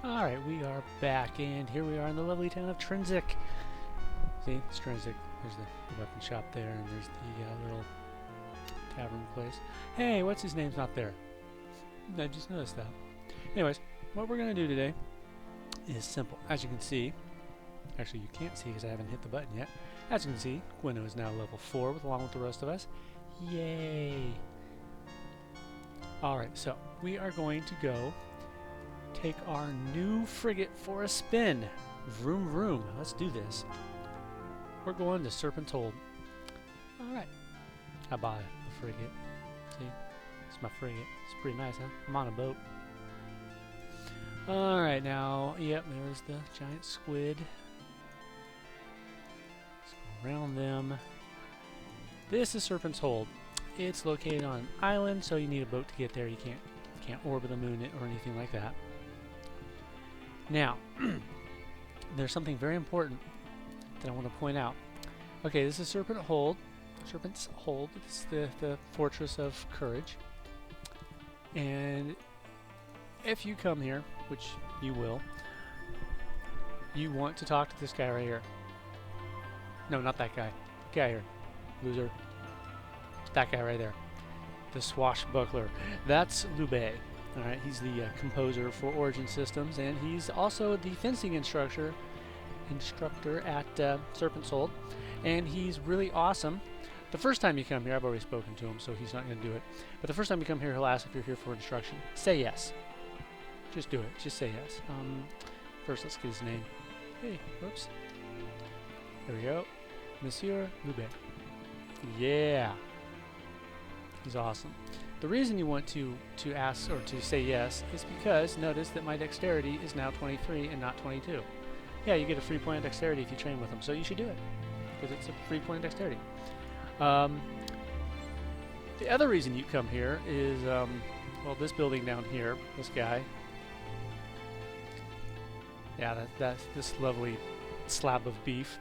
Alright, we are back, and here we are in the lovely town of Trinsic. See, it's Trinsic. There's the weapon shop there, and there's the little tavern place. Hey, what's his name's not there? I just noticed that. Anyways, what we're going to do today is simple. As you can see, actually you can't see because I haven't hit the button yet. As you can see, Gweno is now level 4 along with the rest of us. Yay! Alright, so we are going to go take our new frigate for a spin. Vroom vroom. Let's do this. We're going to Serpent's Hold. Alright. I buy the frigate. See? It's my frigate. It's pretty nice, huh? I'm on a boat. Alright, now, yep, there's the giant squid. Let's go around them. This is Serpent's Hold. It's located on an island, so you need a boat to get there. You can't orbit the moon or anything like that. Now, there's something very important that I want to point out. Okay, this is Serpent's Hold. It's the Fortress of Courage. And if you come here, which you will, you want to talk to this guy right here. No, not that guy. Guy here. Loser. That guy right there. The swashbuckler. That's Dupre. Alright, he's the composer for Origin Systems, and he's also the fencing instructor at Serpent's Hold, and he's really awesome. The first time you come here, I've already spoken to him, so he's not going to do it, but the first time you come here, he'll ask if you're here for instruction. Say yes. Just do it. Just say yes. First, let's get his name. Hey, whoops. There we go. Monsieur Dupre. Yeah. He's awesome. The reason you want to ask or to say yes is because notice that my dexterity is now 23 and not 22. Yeah, you get a free point of dexterity if you train with him, so you should do it because it's a free point of dexterity. The other reason you come here is, well, this building down here, this guy. Yeah, that's this lovely slab of beef.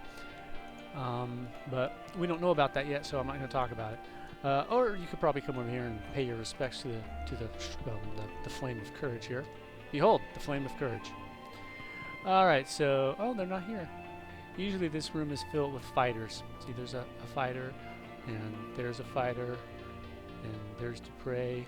But we don't know about that yet, so I'm not going to talk about it. Or you could probably come over here and pay your respects to the Flame of Courage here. Behold, the Flame of Courage. Alright, so... Oh, they're not here. Usually this room is filled with fighters. See, there's a fighter, and there's a fighter, and there's Dupre,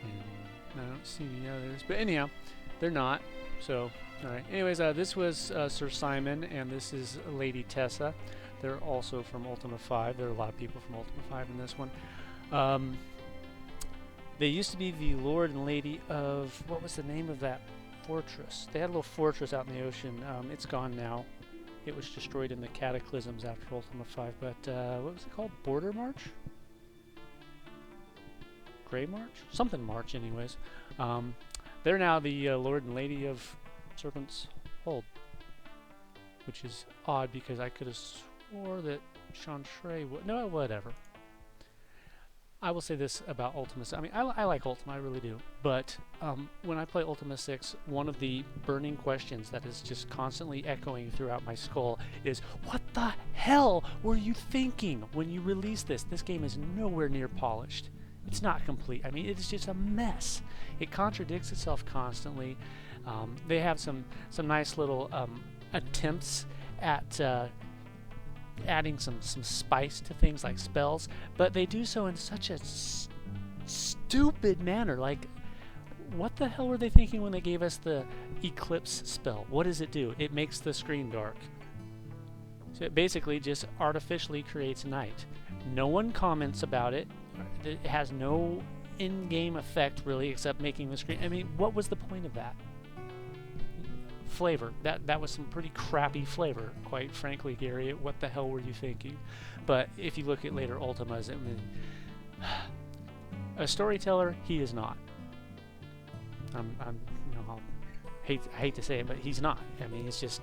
and I don't see any others. But anyhow, they're not. So, alright. Anyways, this was Sir Simon, and this is Lady Tessa. They're also from Ultima 5. There are a lot of people from Ultima 5 in this one. They used to be the Lord and Lady of... What was the name of that fortress? They had a little fortress out in the ocean. It's gone now. It was destroyed in the cataclysms after Ultima 5. But what was it called? Border March? Grey March? Something March, anyways. They're now the Lord and Lady of Serpent's Hold. Which is odd because I could have swore that Chantray would... No, whatever. I will say this about Ultima 6. I mean, I like Ultima, I really do. But when I play Ultima 6, one of the burning questions that is just constantly echoing throughout my skull is, what the hell were you thinking when you released this? This game is nowhere near polished. It's not complete. I mean, it is just a mess. It contradicts itself constantly. They have some nice little attempts at adding some spice to things like spells, but they do so in such a stupid manner. Like, what the hell were they thinking when they gave us the Eclipse spell? What does it do? It makes the screen dark. So it basically just artificially creates night. No one comments about it. It has no in-game effect, really, except making the screen... I mean, what was the point of that? Flavor. That was some pretty crappy flavor, quite frankly, Gary. What the hell were you thinking? But if you look at later Ultimas, I mean, a storyteller, he is not. I hate to say it, but he's not. I mean, it's just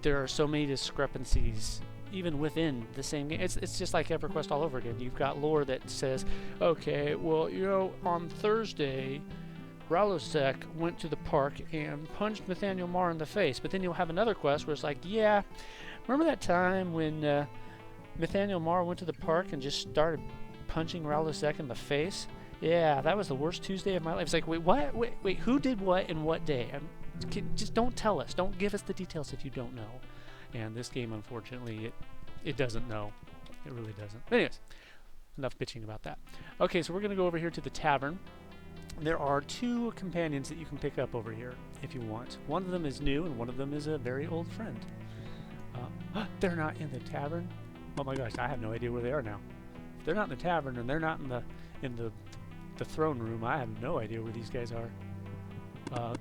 there are so many discrepancies even within the same game. It's just like EverQuest all over again. You've got lore that says, okay, well, you know, on Thursday, Ralosek went to the park and punched Nathaniel Marr in the face. But then you'll have another quest where it's like, yeah, remember that time when Nathaniel Marr went to the park and just started punching Ralosek in the face? Yeah, that was the worst Tuesday of my life. It's like, wait, what? Wait, who did what and what day? Just don't tell us. Don't give us the details if you don't know. And this game, unfortunately, it doesn't know. It really doesn't. But anyways, enough bitching about that. Okay, so we're going to go over here to the tavern. There are 2 companions that you can pick up over here if you want. One of them is new, and one of them is a very old friend. They're not in the tavern? Oh my gosh, I have no idea where they are now. If they're not in the tavern, and they're not in the throne room, I have no idea where these guys are.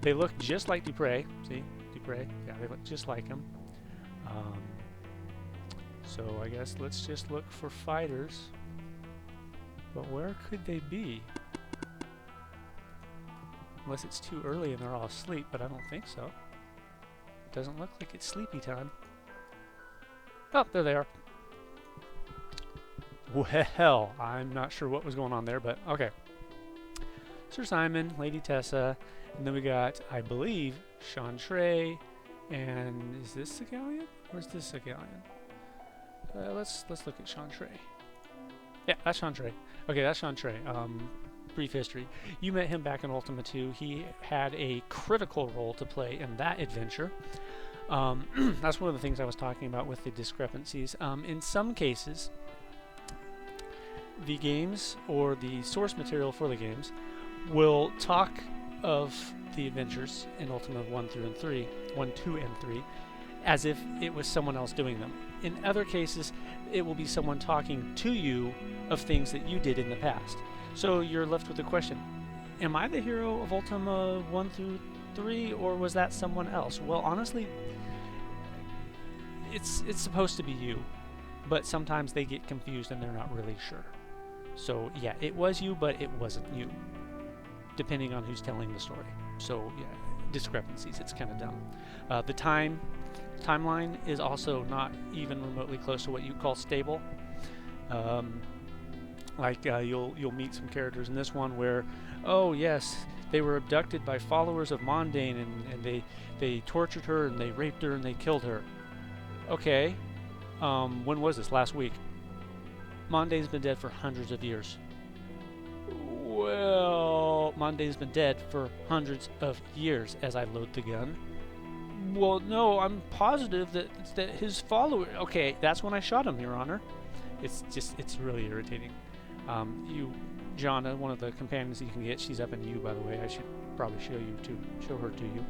They look just like Dupre. See? Dupre? Yeah, they look just like him. So I guess let's just look for fighters. But where could they be? Unless it's too early and they're all asleep, but I don't think so. Doesn't look like it's sleepy time. Oh, there they are. Well, I'm not sure what was going on there, but okay. Sir Simon, Lady Tessa, and then we got, I believe, Chantre, and is this Segallion? Where's this Segallion? Let's look at Chantre. Yeah, that's Chantre. Okay, that's Chantre. Brief history. You met him back in Ultima 2. He had a critical role to play in that adventure. That's one of the things I was talking about with the discrepancies. In some cases, the games or the source material for the games will talk of the adventures in Ultima 1, 2, and 3 as if it was someone else doing them. In other cases, it will be someone talking to you of things that you did in the past. So you're left with the question, am I the hero of Ultima 1 through 3, or was that someone else? Well, honestly, it's supposed to be you, but sometimes they get confused and they're not really sure. So yeah, it was you, but it wasn't you, depending on who's telling the story. So yeah, discrepancies, it's kind of dumb. The timeline is also not even remotely close to what you call stable. You'll meet some characters in this one where, oh yes, they were abducted by followers of Mondain, and they tortured her and they raped her and they killed her. Okay, when was this? Last week. Mondain's been dead for hundreds of years. Well, Mondain's been dead for hundreds of years as I load the gun. Well, no, I'm positive that his follower... Okay, that's when I shot him, Your Honor. It's really irritating. Jonna, one of the companions you can get, she's up in U, by the way. I should probably show her to you.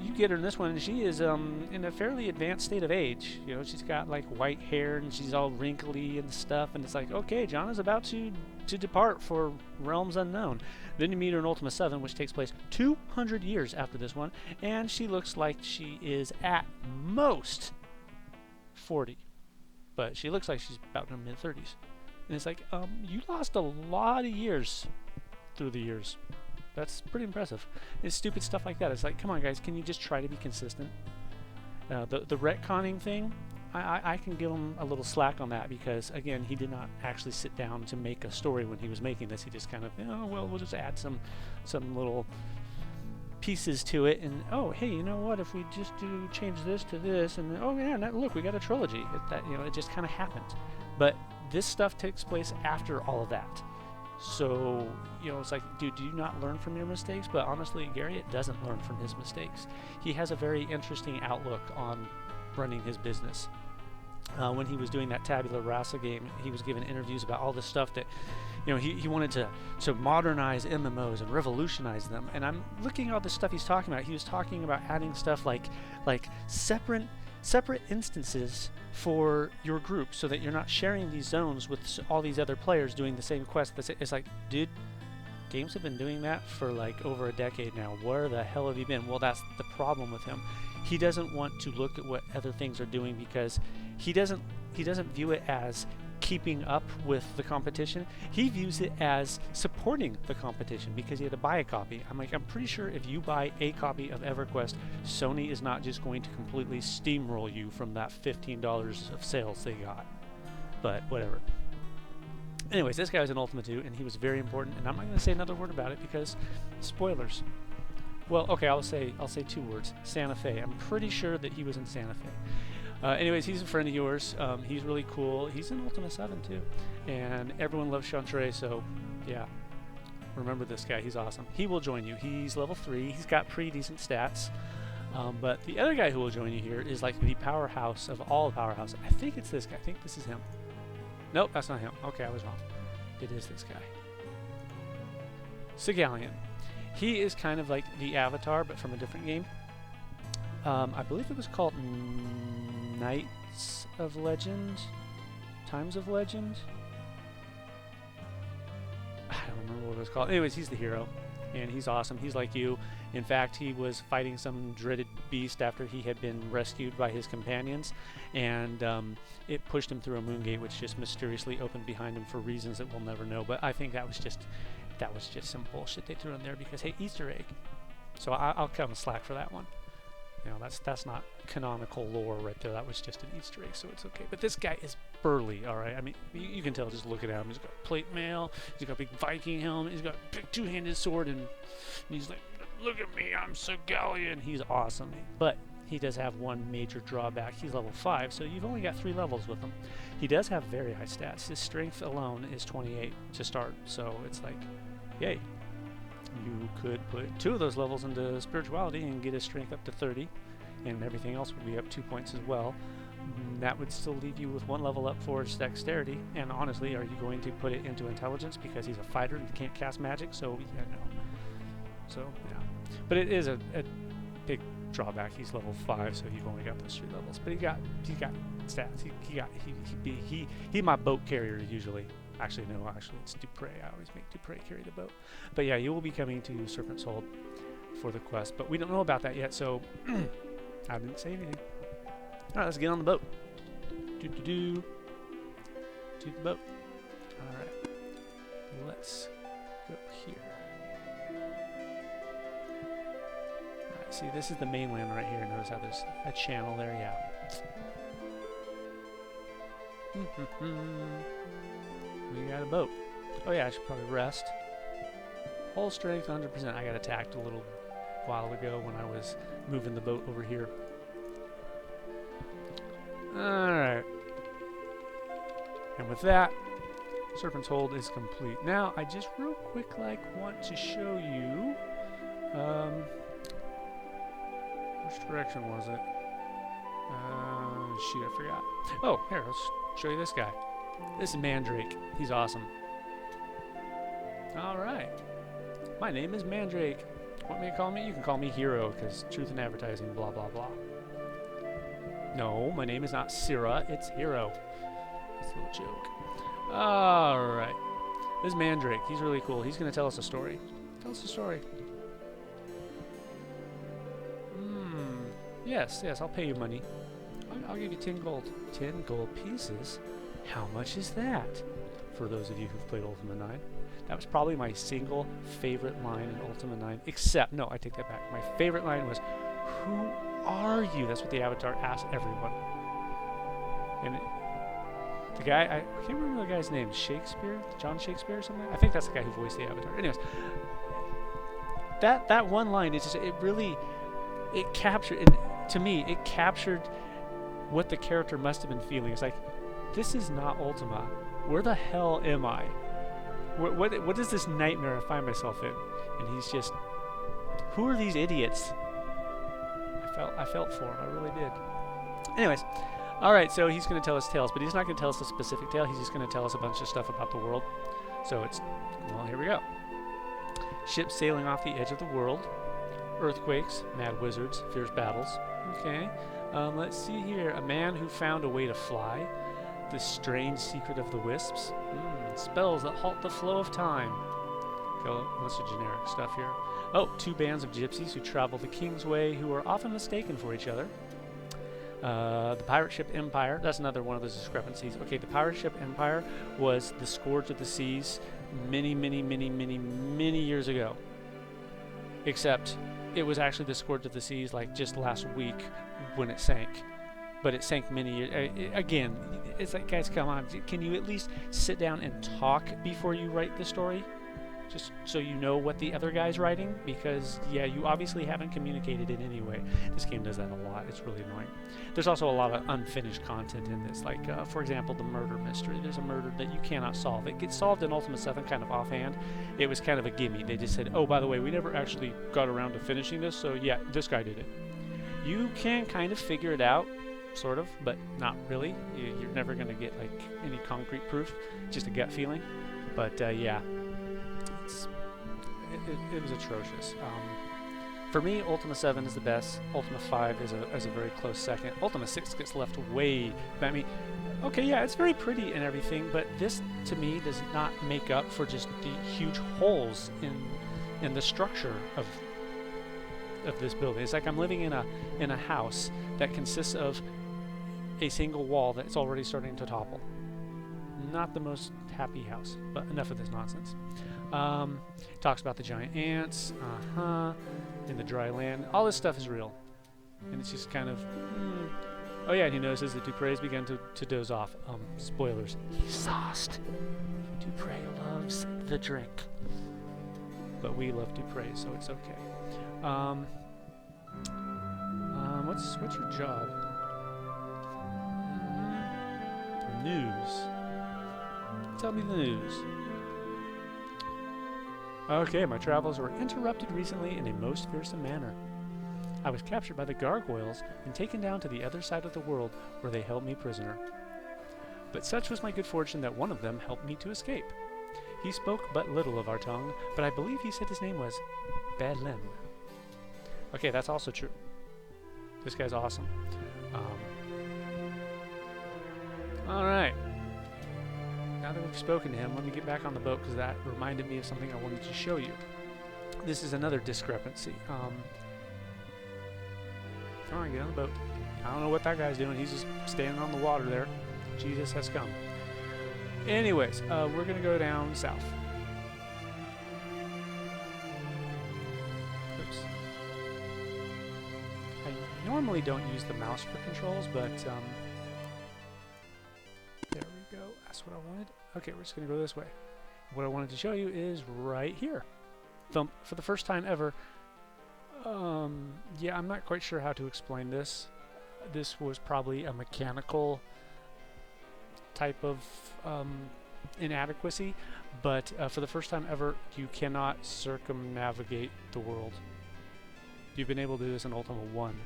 You get her in this one, and she is in a fairly advanced state of age. You know, she's got like white hair, and she's all wrinkly and stuff. And it's like, okay, Jonna's about to depart for realms unknown. Then you meet her in Ultima 7, which takes place 200 years after this one, and she looks like she is at most 40, but she looks like she's about in her mid-30s. And it's like, you lost a lot of years through the years. That's pretty impressive. It's stupid stuff like that. It's like, come on, guys, can you just try to be consistent? The retconning thing, I can give him a little slack on that because, again, he did not actually sit down to make a story when he was making this. He just kind of, oh, well, we'll just add some little pieces to it, and oh, hey, you know what? If we just change this to this, and oh yeah, look, we got a trilogy. It just kind of happened. But this stuff takes place after all of that. So, it's like, dude, do you not learn from your mistakes? But honestly, Garriott doesn't learn from his mistakes. He has a very interesting outlook on running his business. When he was doing that Tabula Rasa game, he was giving interviews about all this stuff that, he wanted to modernize MMOs and revolutionize them. And I'm looking at all this stuff he's talking about. He was talking about adding stuff like separate instances for your group so that you're not sharing these zones with all these other players doing the same quest. It's like, dude, games have been doing that for like over a decade now. Where the hell have you been? Well, that's the problem with him. He doesn't want to look at what other things are doing because he doesn't view it as keeping up with the competition. He views it as supporting the competition because he had to buy a copy. I'm pretty sure if you buy a copy of EverQuest, Sony is not just going to completely steamroll you from that $15 of sales they got. But whatever. Anyways, this guy was in Ultima 2, and he was very important, and I'm not going to say another word about it because spoilers. Well, okay, I'll say 2 words. Santa Fe. I'm pretty sure that he was in Santa Fe. Anyways, he's a friend of yours. He's really cool. He's in Ultima 7 too, and everyone loves Chantre. So, yeah, Remember this guy, he's awesome. He will join you. He's level 3. He's got pretty decent stats. But the other guy who will join you here is like the powerhouse of all the powerhouses. I think it's this guy. I think this is him. Nope, that's not him. Okay, I was wrong. It is this guy. Segallion. He is kind of like the Avatar, but from a different game. I believe it was called Knights of Legend? Times of Legend? I don't remember what it was called. Anyways, he's the hero, and he's awesome. He's like you. In fact, he was fighting some dreaded beast after he had been rescued by his companions, and it pushed him through a moon gate, which just mysteriously opened behind him for reasons that we'll never know. But I think that was just some bullshit they threw in there because, hey, Easter egg. So I'll cut him slack for that one. You know, that's not canonical lore right there. That was just an Easter egg, so it's okay. But this guy is burly, all right? I mean, you can tell just looking at him. He's got plate mail. He's got a big Viking helmet. He's got a big two-handed sword, and he's like, look at me, I'm Segallion. He's awesome. But he does have one major drawback. He's level 5, so you've only got 3 levels with him. He does have very high stats. His strength alone is 28 to start, so it's like, yay. You could put 2 of those levels into spirituality and get his strength up to 30, and everything else would be up 2 points as well. That would still leave you with 1 level up for his dexterity, and honestly, are you going to put it into intelligence because he's a fighter and can't cast magic? So, yeah, no. So, yeah. But it is a big drawback. He's level 5, so you've only got those 3 levels. But he got stats. He's my boat carrier usually. Actually, no, it's Dupre. I always make Dupre carry the boat. But yeah, you will be coming to Serpent's Hold for the quest. But we don't know about that yet, so I didn't say anything. Alright, let's get on the boat. To the boat. Alright. Let's go here. Alright, see, this is the mainland right here. Notice how there's a channel there, yeah. We got a boat. Oh yeah, I should probably rest. Hull strength 100%. I got attacked a little while ago when I was moving the boat over here. Alright. And with that, Serpent's Hold is complete. Now, I just real quick want to show you which direction was it? Shoot, I forgot. Oh, here, let's show you this guy. This is Mandrake. He's awesome. Alright. My name is Mandrake. Want me to call me? You can call me Hero, because truth in advertising, blah, blah, blah. No, my name is not Syrah, it's Hero. That's a little joke. Alright. This is Mandrake. He's really cool. He's going to tell us a story. Tell us a story. Yes, I'll pay you money. I'll give you 10 gold. 10 gold pieces? How much is that? For those of you who've played Ultima 9. That was probably my single favorite line in Ultima 9. Except, no, I take that back. My favorite line was, "Who are you?" That's what the Avatar asked everyone. And the guy, I can't remember the guy's name. Shakespeare? John Shakespeare or something? I think that's the guy who voiced the Avatar. Anyways, that one line, it captured, and to me, it captured what the character must have been feeling. It's like, this is not Ultima. Where the hell am I? What is this nightmare I find myself in? And he's just, who are these idiots? I felt for him. I really did. Anyways, all right. So he's going to tell us tales, but he's not going to tell us a specific tale. He's just going to tell us a bunch of stuff about the world. So well, here we go. Ships sailing off the edge of the world. Earthquakes, mad wizards, fierce battles. Okay. Let's see here. A man who found a way to fly. The strange secret of the wisps. Spells that halt the flow of time. Okay, what's the generic stuff here? Oh, 2 bands of gypsies who travel the King's Way who are often mistaken for each other. The pirate ship Empire. That's another one of those discrepancies. Okay, the pirate ship Empire was the Scourge of the Seas many years ago. Except it was actually the Scourge of the Seas like just last week when it sank. But it sank many years. Again, it's like, guys, come on. Can you at least sit down and talk before you write the story? just so you know what the other guy's writing, because yeah, you obviously haven't communicated in any way. This game does that a lot. It's really annoying. There's also a lot of unfinished content in this, like for example, the murder mystery. There's a murder that you cannot solve. It gets solved in Ultima 7 kind of offhand. It was kind of a gimme. They just said, oh, by the way, we never actually got around to finishing this, so yeah, this guy did it. You can kind of figure it out, sort of, but not really. You're never going to get like any concrete proof, just a gut feeling. But yeah, it was atrocious. For me, Ultima 7 is the best. Ultima 5 is a very close second. Ultima 6 gets left way. I mean, okay, yeah, it's very pretty and everything, but this to me does not make up for just the huge holes in the structure of this building. It's like I'm living in a house that consists of a single wall that's already starting to topple. Not the most happy house, but enough of this nonsense. Talks about the giant ants, in the dry land. All this stuff is real, and it's just kind of. Oh yeah, and he notices that Dupre has begun to doze off. Spoilers. He's sauced. Dupre loves the drink, but we love Dupre, so it's okay. What's your job? News. Tell me the news. Okay, my travels were interrupted recently in a most fearsome manner. I was captured by the gargoyles and taken down to the other side of the world, where they held me prisoner. But such was my good fortune that one of them helped me to escape. He spoke but little of our tongue, but I believe he said his name was Badlem. Okay, that's also true. This guy's awesome. Alright. Now that we've spoken to him, let me get back on the boat, because that reminded me of something I wanted to show you. This is another discrepancy. Come on, get on the boat. I don't know what that guy's doing. He's just standing on the water there. Jesus has come. Anyways, we're going to go down south. Oops. I normally don't use the mouse for controls, but there we go. That's what I wanted. Okay, we're just going to go this way. What I wanted to show you is right here. Thump. For the first time ever. Yeah, I'm not quite sure how to explain this. This was probably a mechanical type of inadequacy, but for the first time ever, you cannot circumnavigate the world. You've been able to do this in Ultima 1,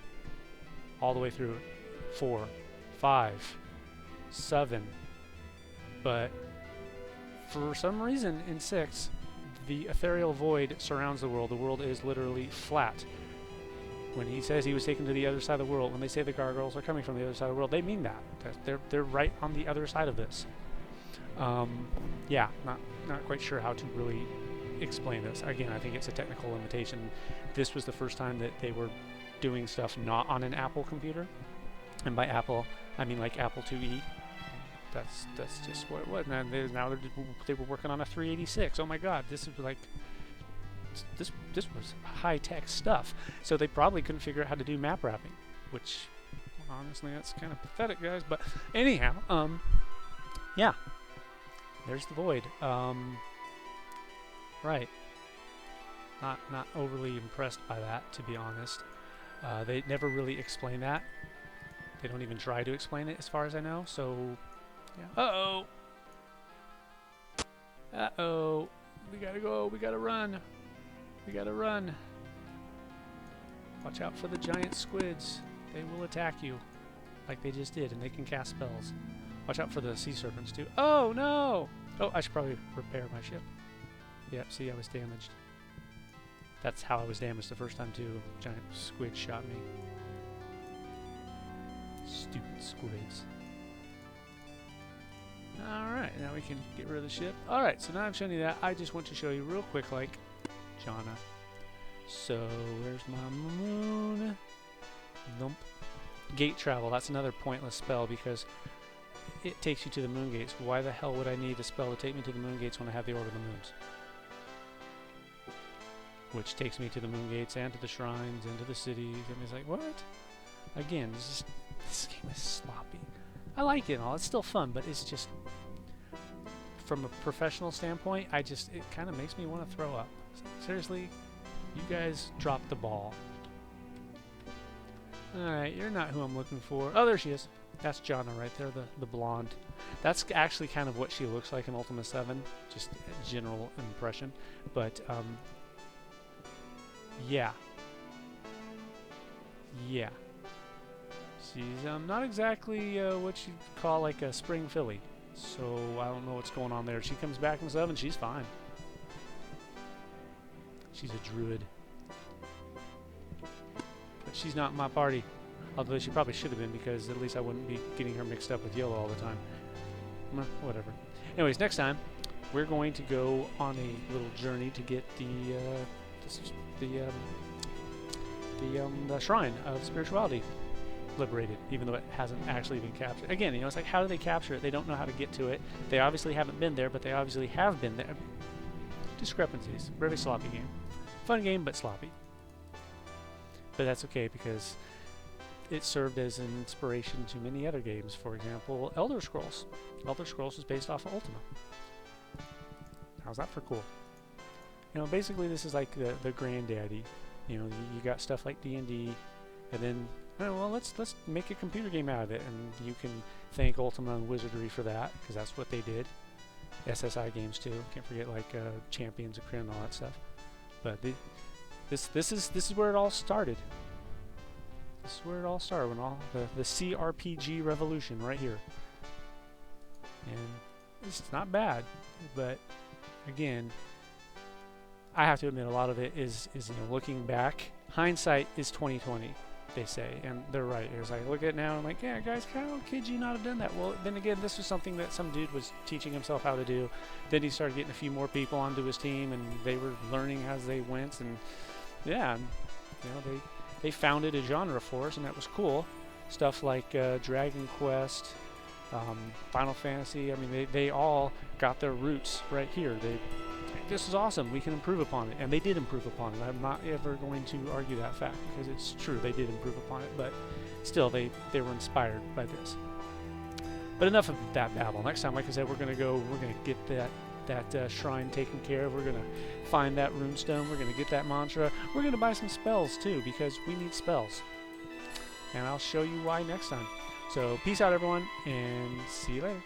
all the way through 4, 5, 7, but for some reason in 6, the ethereal void surrounds the world. The world is literally flat. When he says he was taken to the other side of the world, when they say the gargoyles are coming from the other side of the world, they mean that. They're right on the other side of this. Yeah, not quite sure how to really explain this. Again, I think it's a technical limitation. This was the first time that they were doing stuff not on an Apple computer, and by Apple, I mean like Apple IIe. That's just what it was. And now they were working on a 386. Oh my God, this is like. This was high-tech stuff, so they probably couldn't figure out how to do map wrapping, which honestly that's kind of pathetic, guys. But anyhow, yeah, there's the void. Right, not overly impressed by that, to be honest. They never really explain that. They don't even try to explain it, as far as I know. So yeah. Uh-oh, we gotta go, we gotta run. We gotta run. Watch out for the giant squids. They will attack you, like they just did, and they can cast spells. Watch out for the sea serpents too. Oh no! Oh, I should probably repair my ship. Yep, see, I was damaged. That's how I was damaged the first time too. Giant squid shot me. Stupid squids. Alright, now we can get rid of the ship. Alright, so now I've shown you that. I just want to show you real quick, like, Jana. So, where's my moon? Nope. Gate travel, that's another pointless spell because it takes you to the moon gates. Why the hell would I need a spell to take me to the moon gates when I have the Order of the Moons? Which takes me to the moon gates and to the shrines and to the cities, and it's like, what? Again, this game is sloppy. I like it and all, it's still fun, but it's just from a professional standpoint, it kind of makes me want to throw up. Seriously, you guys dropped the ball. Alright, you're not who I'm looking for. Oh, there she is. That's Jana right there, the blonde. That's actually kind of what she looks like in Ultima 7, just a general impression. But, yeah. Yeah. She's not exactly what you'd call like a spring filly. So I don't know what's going on there. She comes back in 7, she's fine. She's a druid. But she's not in my party. Although she probably should have been, because at least I wouldn't be getting her mixed up with yellow all the time. Whatever. Anyways, next time we're going to go on a little journey to get the shrine of spirituality liberated, even though it hasn't actually been captured. Again, you know, it's like, how do they capture it? They don't know how to get to it. They obviously haven't been there, but they obviously have been there. Discrepancies. Very sloppy game. Fun game, but sloppy. But that's okay, because it served as an inspiration to many other games. For example, Elder Scrolls. Elder Scrolls was based off of Ultima. How's that for cool? You know, basically this is like the granddaddy. You know, you got stuff like D&D, and then, oh, well, let's make a computer game out of it, and you can thank Ultima and Wizardry for that, because that's what they did. SSI games too. Can't forget like Champions of Krynn and all that stuff. But this is where it all started. This is where it all started, when all the CRPG revolution right here. And it's not bad, but again, I have to admit, a lot of it is you know, looking back. Hindsight is 20/20, they say, and they're right. It's like, I look at it now, and I'm like, yeah, guys, how could you not have done that? Well, then again, this was something that some dude was teaching himself how to do. Then he started getting a few more people onto his team, and they were learning as they went, and yeah, you know, they founded a genre for us, and that was cool. Stuff like Dragon Quest, Final Fantasy. I mean, they all got their roots right here. This is awesome. We can improve upon it, and they did improve upon it. I'm not ever going to argue that fact, because it's true, they did improve upon it. But still, they were inspired by this. But enough of that babble. Next time, like I said, we're gonna get that shrine taken care of. We're gonna find that runestone. We're gonna get that mantra. We're gonna buy some spells too, because we need spells. And I'll show you why next time. So peace out, everyone, and see you later.